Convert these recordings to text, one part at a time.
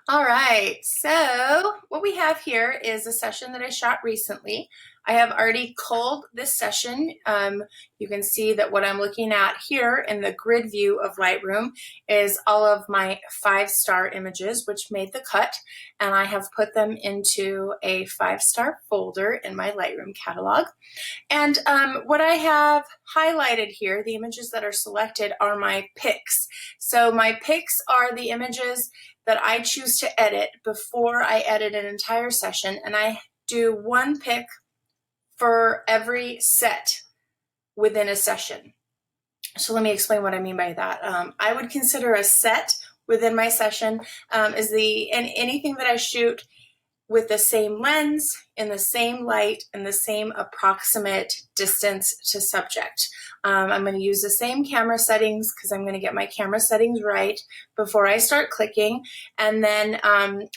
All right, so what we have here is a session that I shot recently. I have already culled this session. You can see that what I'm looking at here in the grid view of Lightroom is all of my 5-star images, which made the cut, and I have put them into a 5-star folder in my Lightroom catalog. And what I have highlighted here, the images that are selected, are my picks. So my picks are the images that I choose to edit before I edit an entire session, and I do one pick for every set within a session. So let me explain what I mean by that. I would consider a set within my session and anything that I shoot with the same lens, in the same light, and the same approximate distance to subject. I'm going to use the same camera settings because I'm going to get my camera settings right before I start clicking. And then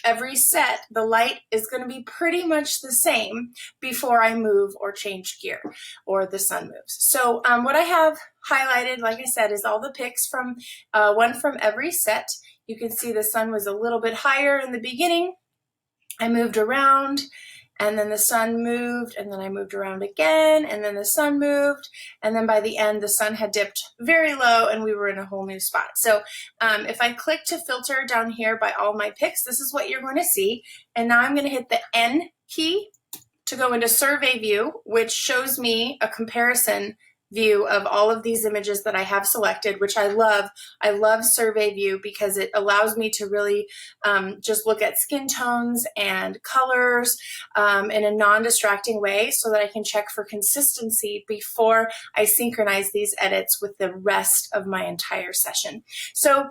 every set, the light is going to be pretty much the same before I move or change gear or the sun moves. So what I have highlighted, like I said, is all the pics from one from every set. You can see the sun was a little bit higher in the beginning. I moved around, and then the sun moved, and then I moved around again, and then the sun moved, and then by the end the sun had dipped very low and we were in a whole new spot. So if I click to filter down here by all my picks, this is what you're going to see. And now I'm going to hit the N key to go into survey view, which shows me a comparison view of all of these images that I have selected, which I love. I love survey view because it allows me to really just look at skin tones and colors in a non-distracting way so that I can check for consistency before I synchronize these edits with the rest of my entire session. So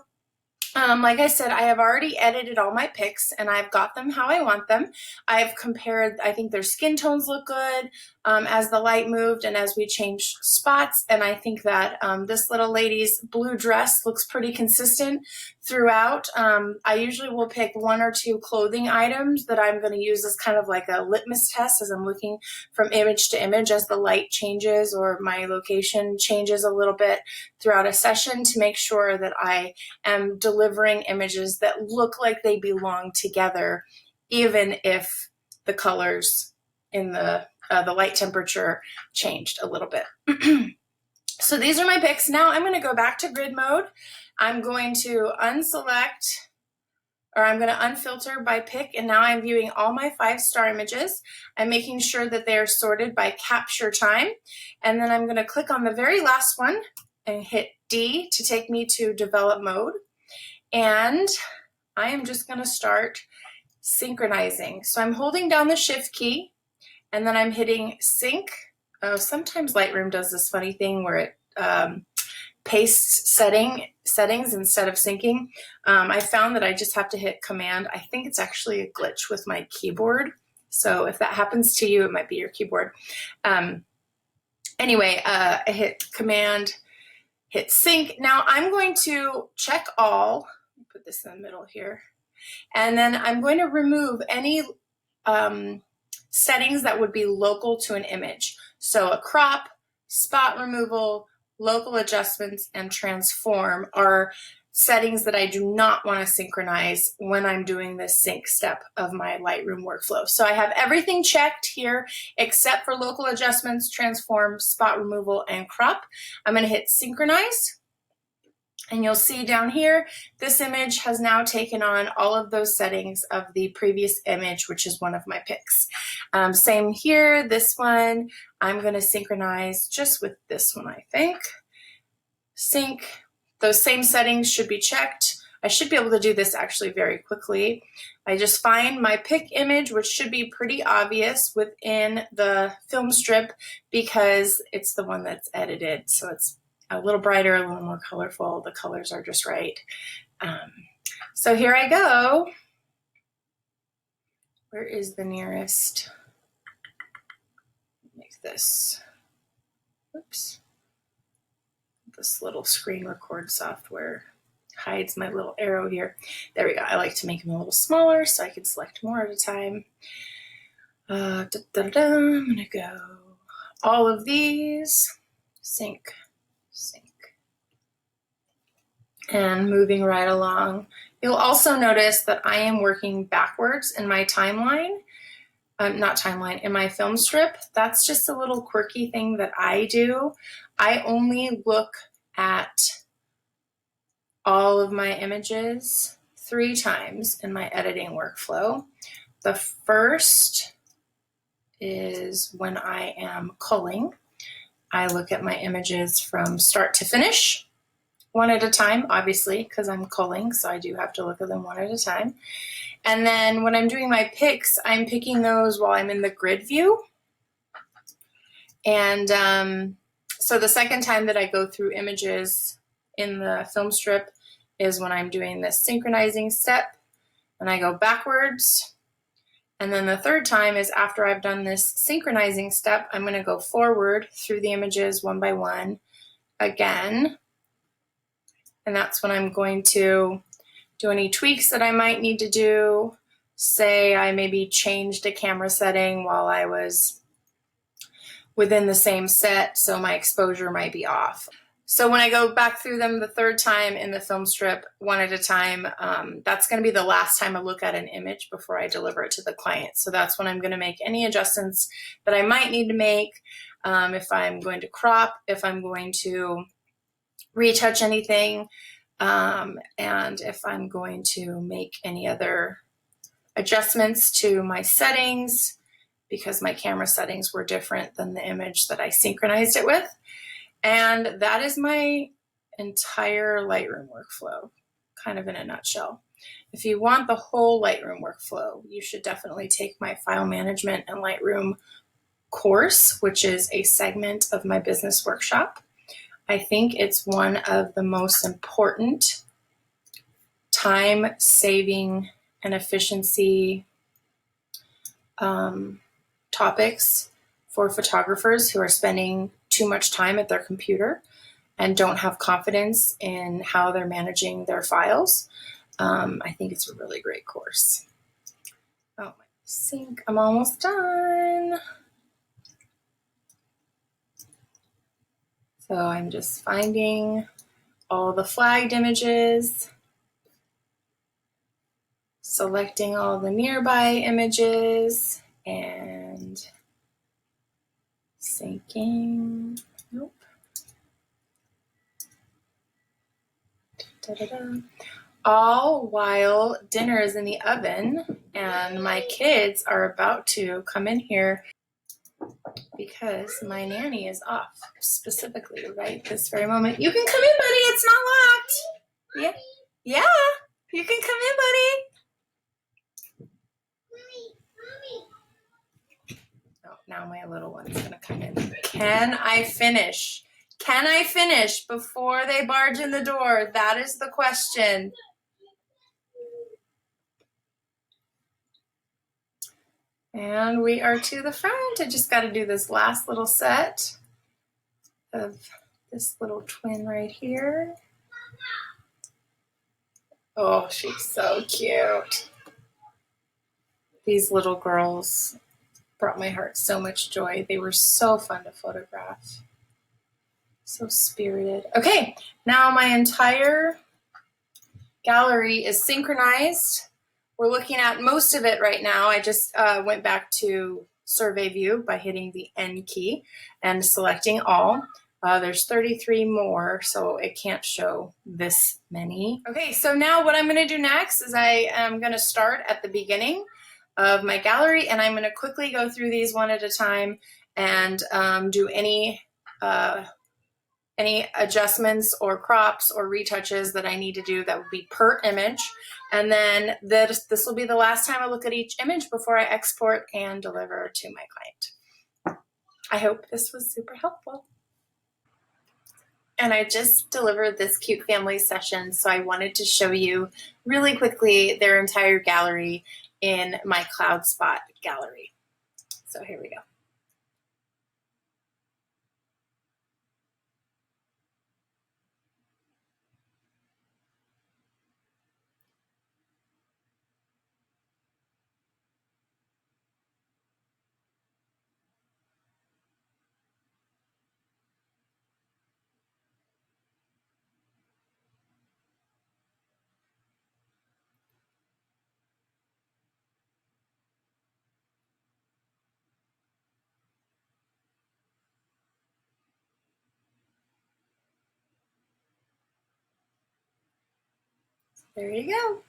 like I said, I have already edited all my pics and I've got them how I want them. I've compared, I think their skin tones look good as the light moved and as we changed spots. And I think that this little lady's blue dress looks pretty consistent throughout. I usually will pick 1 or 2 clothing items that I'm going to use as kind of like a litmus test as I'm looking from image to image as the light changes or my location changes a little bit throughout a session to make sure that I am delivering images that look like they belong together, even if the colors in the light temperature changed a little bit. So these are my picks. Now I'm going to go back to grid mode. I'm going to unselect, or I'm going to unfilter by pick, and now I'm viewing all my 5-star images. I'm making sure that they are sorted by capture time, and then I'm going to click on the very last one and hit D to take me to develop mode. And I am just going to start synchronizing. So I'm holding down the shift key and then I'm hitting sync. Oh, sometimes Lightroom does this funny thing where it pastes settings instead of syncing. I found that I just have to hit command. I think it's actually a glitch with my keyboard. So if that happens to you, it might be your keyboard. Anyway, I hit command, hit sync. Now I'm going to check all, put this in the middle here, and then I'm going to remove any settings that would be local to an image. So a crop, spot removal, local adjustments, and transform are settings that I do not want to synchronize when I'm doing this sync step of my Lightroom workflow. So I have everything checked here except for local adjustments, transform, spot removal, and crop. I'm going to hit synchronize. And you'll see down here, this image has now taken on all of those settings of the previous image, which is one of my picks. Same here, this one, I'm going to synchronize just with this one, I think. Sync. Those same settings should be checked. I should be able to do this actually very quickly. I just find my pick image, which should be pretty obvious within the film strip because it's the one that's edited. So it's a little brighter, a little more colorful. The colors are just right. So here I go. Where is the nearest? Make this, oops. This little screen record software hides my little arrow here. There we go. I like to make them a little smaller so I can select more at a time. I'm gonna go all of these, sync, and moving right along. You'll also notice that I am working backwards in my timeline, not timeline, in my film strip. That's just a little quirky thing that I do. I only look at all of my images 3 times in my editing workflow. The first is when I am culling. I look at my images from start to finish, one at a time, obviously, because I'm culling, so I do have to look at them one at a time. And then when I'm doing my picks, I'm picking those while I'm in the grid view. And so the second time that I go through images in the film strip is when I'm doing this synchronizing step, and I go backwards. And then the third time is after I've done this synchronizing step, I'm going to go forward through the images one by one again. And that's when I'm going to do any tweaks that I might need to do. Say I maybe changed a camera setting while I was within the same set, so my exposure might be off. So when I go back through them the third time in the film strip, one at a time, that's going to be the last time I look at an image before I deliver it to the client. So that's when I'm going to make any adjustments that I might need to make, if I'm going to crop, if I'm going to retouch anything, and if I'm going to make any other adjustments to my settings, because my camera settings were different than the image that I synchronized it with. And that is my entire Lightroom workflow, kind of in a nutshell. If you want the whole Lightroom workflow, you should definitely take my file management and Lightroom course, which is a segment of my business workshop. I think it's one of the most important time-saving and efficiency topics for photographers who are spending too much time at their computer and don't have confidence in how they're managing their files. I think it's a really great course. Oh, my sync, I'm almost done. So I'm just finding all the flagged images, selecting all the nearby images, and syncing. Nope. Da-da-da. All while dinner is in the oven and my kids are about to come in here because my nanny is off specifically right this very moment. You can come in, buddy. It's not locked. Yeah. Yeah. You can come in, buddy. Oh, now my little one's going to come in. Can I finish? Can I finish before they barge in the door? That is the question. And we are to the front. I just got to do this last little set of this little twin right here. Oh, she's so cute. These little girls brought my heart so much joy. They were so fun to photograph. So spirited. Okay, now my entire gallery is synchronized. We're looking at most of it right now. I just went back to survey view by hitting the N key and selecting all. There's 33 more, so it can't show this many. Okay, so now what I'm going to do next is I am going to start at the beginning of my gallery, and I'm going to quickly go through these one at a time and do any adjustments or crops or retouches that I need to do that would be per image. And then this will be the last time I look at each image before I export and deliver to my client. I hope this was super helpful. And I just delivered this cute family session, so I wanted to show you really quickly their entire gallery in my CloudSpot gallery. So here we go. There you go.